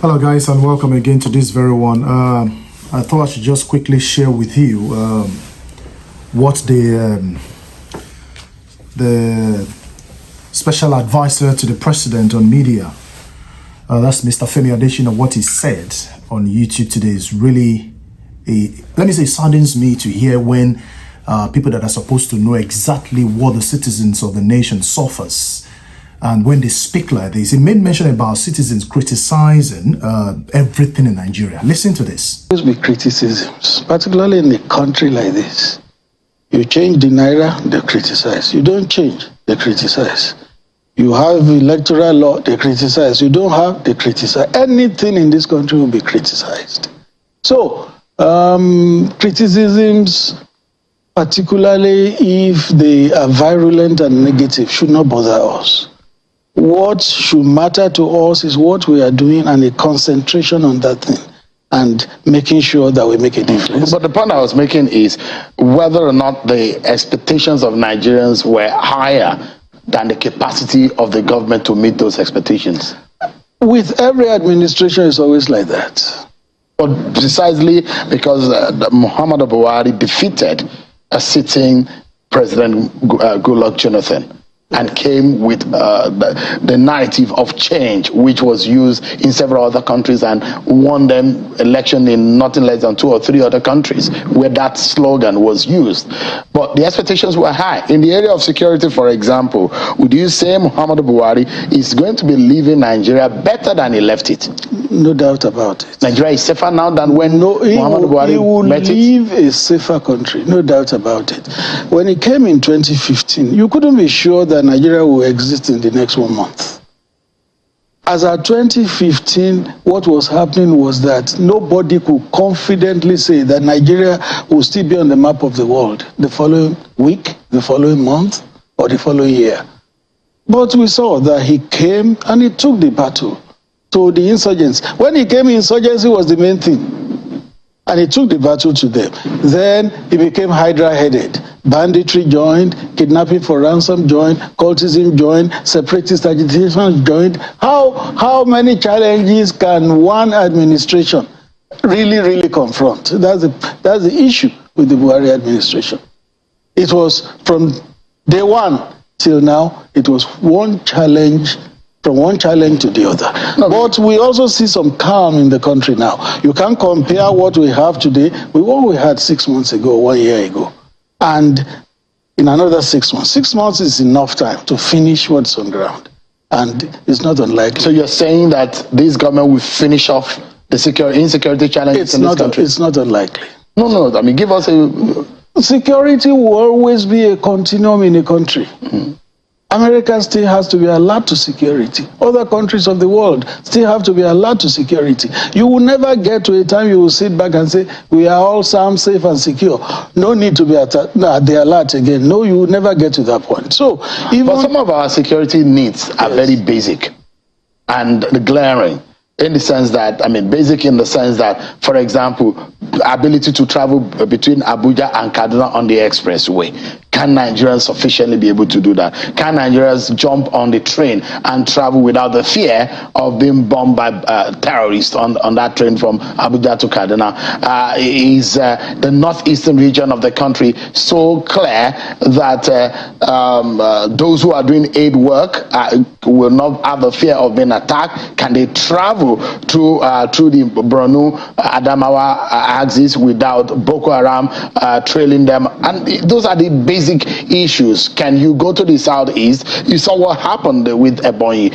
Hello guys, and welcome again to this very one. I thought I should just quickly share with you what the special advisor to the president on media, that's Mr. Femi Adesina, what he said on YouTube today is really let me say, it saddens me to hear when people that are supposed to know exactly what the citizens of the nation suffers, and when they speak like this, he made mention about citizens criticizing everything in Nigeria. Listen to this. There always be criticisms, particularly in a country like this. You change the naira, they criticize. You don't change, they criticize. You have electoral law, they criticize. You don't have, they criticize. Anything in this country will be criticized. So, criticisms, particularly if they are virulent and negative, should not bother us. What should matter to us is what we are doing and a concentration on that thing and making sure that we make a difference. But the point I was making is whether or not the expectations of Nigerians were higher than the capacity of the government to meet those expectations. With every administration, it's always like that. But precisely because Muhammadu Buhari defeated a sitting President Goodluck Jonathan and came with the narrative of change, which was used in several other countries and won them election in nothing less than 2 or 3 other countries where that slogan was used. But the expectations were high. In the area of security, for example, would you say Muhammadu Buhari is going to be leaving Nigeria better than he left it? No doubt about it. Nigeria is safer now than when Muhammadu Buhari met it? He will leave a safer country, no doubt about it. When he came in 2015, you couldn't be sure that Nigeria will exist in the next 1 month. As at 2015, what was happening was that nobody could confidently say that Nigeria will still be on the map of the world the following week, the following month, or the following year. But we saw that he came and he took the battle to the insurgents. When he came, insurgency was the main thing. And he took the battle to them. Then he became hydra-headed. Banditry joined, kidnapping for ransom joined, cultism joined, separatist agitation joined. How many challenges can one administration really confront? That's the issue with the Buhari administration. It was from day one till now, it was one challenge, from one challenge to the other. No, but we also see some calm in the country now. You can't compare what we have today with what we had 6 months ago, 1 year ago. And in another 6 months. 6 months is enough time to finish what's on ground. And it's not unlikely. So you're saying that this government will finish off the insecurity challenges in this country? It's not unlikely. No. I mean, give us a... Security will always be a continuum in a country. Mm-hmm. America still has to be alert to security. Other countries of the world still have to be alert to security. You will never get to a time you will sit back and say, we are all sound, safe and secure. No need to be at the alert again. No, you will never get to that point. So, but some of our security needs are very basic and glaring. In the sense that, I mean, basic in the sense that, for example, ability to travel between Abuja and Kaduna on the expressway. Can Nigerians sufficiently be able to do that? Can Nigerians jump on the train and travel without the fear of being bombed by terrorists on that train from Abuja to Kaduna? Is the northeastern region of the country so clear that those who are doing aid work will not have the fear of being attacked? Can they travel through the Borno Adamawa axis without Boko Haram trailing them? And those are the basic issues. Can you go to the southeast? You saw what happened with Ebonyi,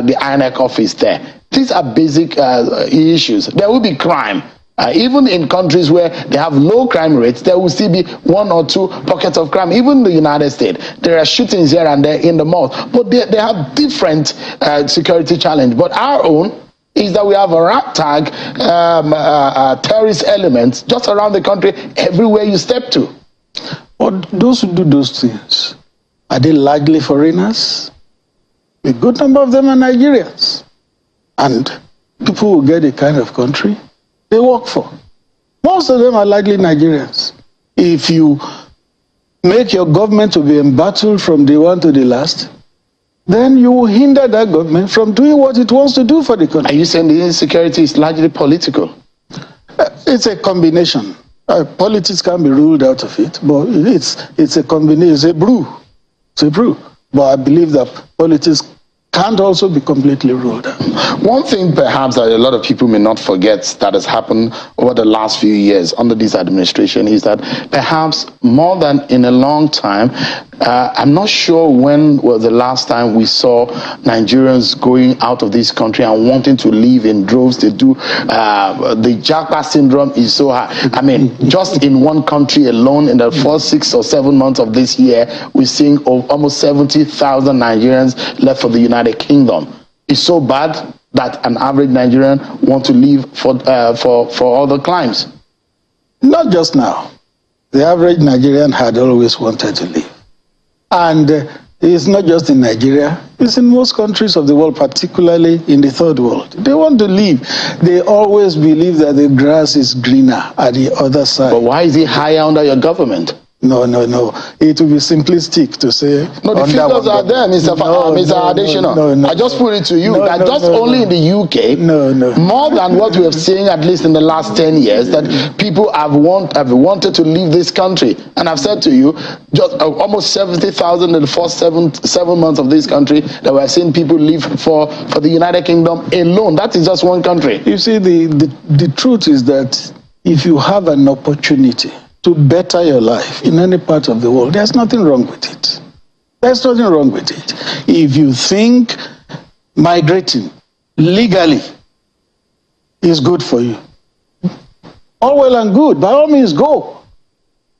the INEC office there. These are basic issues. There will be crime. Even in countries where they have low crime rates, there will still be 1 or 2 pockets of crime. Even in the United States, there are shootings here and there in the malls, but they have different security challenge. But our own is that we have a ragtag terrorist elements just around the country, everywhere you step to. But those who do those things, are they largely foreigners? A good number of them are Nigerians. And people who get the kind of country they work for. Most of them are largely Nigerians. If you make your government to be embattled from day one to the last, then you will hinder that government from doing what it wants to do for the country. Are you saying the insecurity is largely political? It's a combination. Politics can be ruled out of it, but it's a combination. It's a brew. It's a brew. But I believe that politics can't also be completely ruled out. One thing perhaps that a lot of people may not forget that has happened over the last few years under this administration is that perhaps more than in a long time, I'm not sure when was the last time we saw Nigerians going out of this country and wanting to leave in droves. They do the Japa syndrome is so high. I mean, just in one country alone, in the first 6 or 7 months of this year, we're seeing almost 70,000 Nigerians left for the United Kingdom. It's so bad that an average Nigerian want to leave for other climes. Not just now. The average Nigerian had always wanted to leave. And it's not just in Nigeria, it's in most countries of the world, particularly in the third world. They want to leave. They always believe that the grass is greener at the other side. But why is it higher under your government? No. It will be simplistic to say. No, the figures are there, Mr. Adesina. No. I just put it to you that only in the UK, more than what we have seen, at least in the last 10 years, that people have wanted to leave this country. And I've said to you, just almost 70,000 in the first seven months of this country that we're seeing people leave for the United Kingdom alone. That is just one country. You see, the truth is that if you have an opportunity to better your life in any part of the world, there's nothing wrong with it. There's nothing wrong with it. If you think migrating legally is good for you, all well and good, by all means go.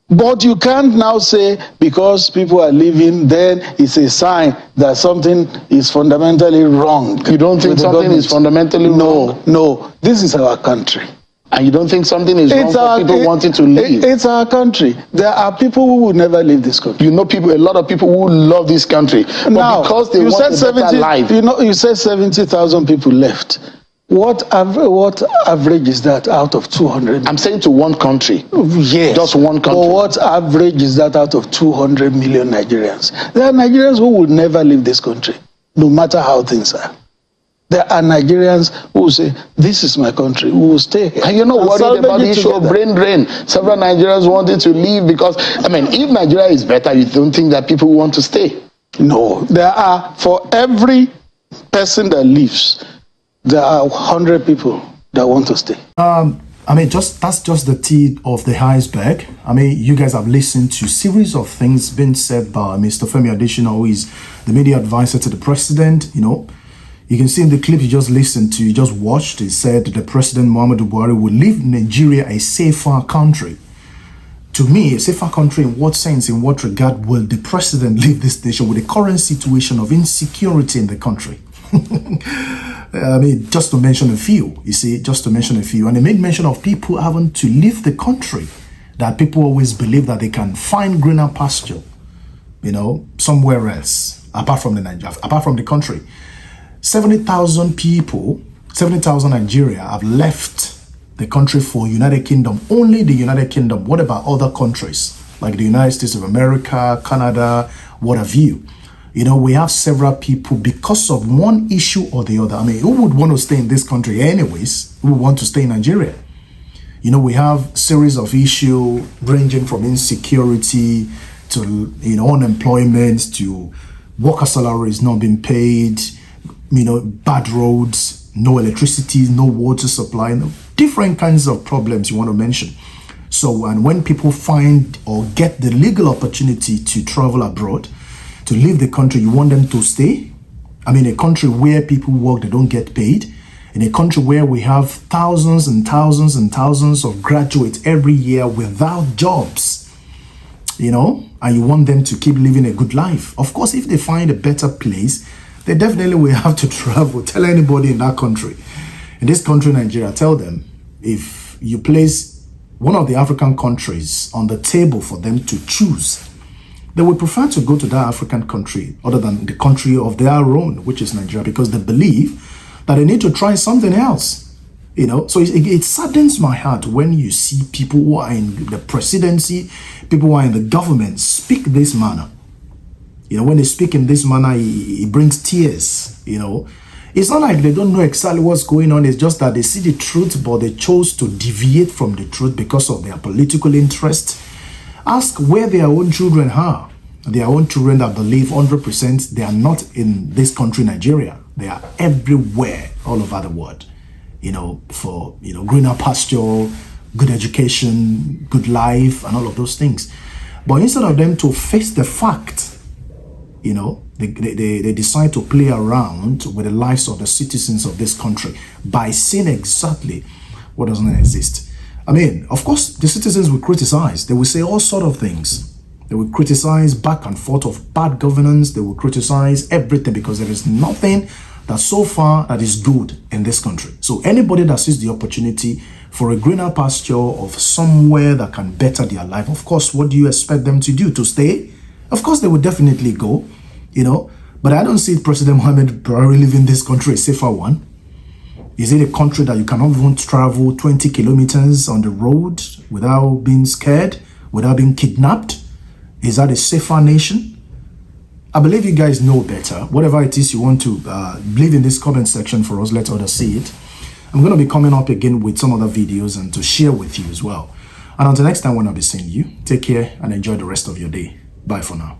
But you can't now say because people are leaving, then it's a sign that something is fundamentally wrong. You don't think something is fundamentally wrong? No. This is our country. And you don't think something is wrong for people wanting to leave? It's our country. There are people who would never leave this country. You know a lot of people who love this country. But now, because they want a better life. You said 70,000 people left. What average is that out of 200? I'm saying to one country. Yes. Just one country. But what average is that out of 200 million Nigerians? There are Nigerians who will never leave this country, no matter how things are. There are Nigerians who say, this is my country, who will stay here. And you're not worried about the issue of brain drain. Several Nigerians wanted to leave because, if Nigeria is better, you don't think that people want to stay? No. There are, for every person that leaves, there are 100 people that want to stay. That's just the tip of the iceberg. You guys have listened to a series of things being said by Mr. Femi Adesina, who is the media advisor to the president. You can see in the clip you just listened to, you just watched, it said the President Muhammadu Buhari will leave Nigeria a safer country. To me, a safer country in what sense, in what regard will the president leave this nation with the current situation of insecurity in the country? Just to mention a few, And he made mention of people having to leave the country, that people always believe that they can find greener pasture, somewhere else, apart from the country. 70,000 people, 70,000 Nigeria have left the country for United Kingdom. Only the United Kingdom. What about other countries like the United States of America, Canada, what have you? We have several people because of one issue or the other. Who would want to stay in this country anyways? Who would want to stay in Nigeria? We have series of issues ranging from insecurity to, unemployment, to worker salaries not being paid, bad roads, no electricity, no water supply, different kinds of problems you want to mention. So, and when people find or get the legal opportunity to travel abroad, to leave the country, you want them to stay? A country where people work, they don't get paid. In a country where we have thousands and thousands and thousands of graduates every year without jobs, and you want them to keep living a good life. Of course, if they find a better place, they definitely will have to travel. Tell anybody in that country. In this country, Nigeria, tell them, if you place one of the African countries on the table for them to choose, they would prefer to go to that African country other than the country of their own, which is Nigeria, because they believe that they need to try something else. So it saddens my heart when you see people who are in the presidency, people who are in the government speak this manner. You know, when they speak in this manner, it brings tears, you know. It's not like they don't know exactly what's going on. It's just that they see the truth, but they chose to deviate from the truth because of their political interest. Ask where their own children are. Their own children that believe 100% they are not in this country, Nigeria. They are everywhere, all over the world, you know, for, you know, greener pasture, good education, good life, and all of those things. But instead of them to face the fact, you know, they decide to play around with the lives of the citizens of this country by saying exactly what doesn't exist. I mean, of course, the citizens will criticize. They will say all sort of things. They will criticize back and forth of bad governance. They will criticize everything because there is nothing that so far that is good in this country. So anybody that sees the opportunity for a greener pasture of somewhere that can better their life, of course, what do you expect them to do? To stay? Of course, they would definitely go, you know. But I don't see President Muhammadu Buhari leaving this country a safer one. Is it a country that you cannot even travel 20 kilometers on the road without being scared, without being kidnapped? Is that a safer nation? I believe you guys know better. Whatever it is you want to leave in this comment section for us, let others see it. I'm going to be coming up again with some other videos and to share with you as well. And until next time when I'll be seeing you, take care and enjoy the rest of your day. Bye for now.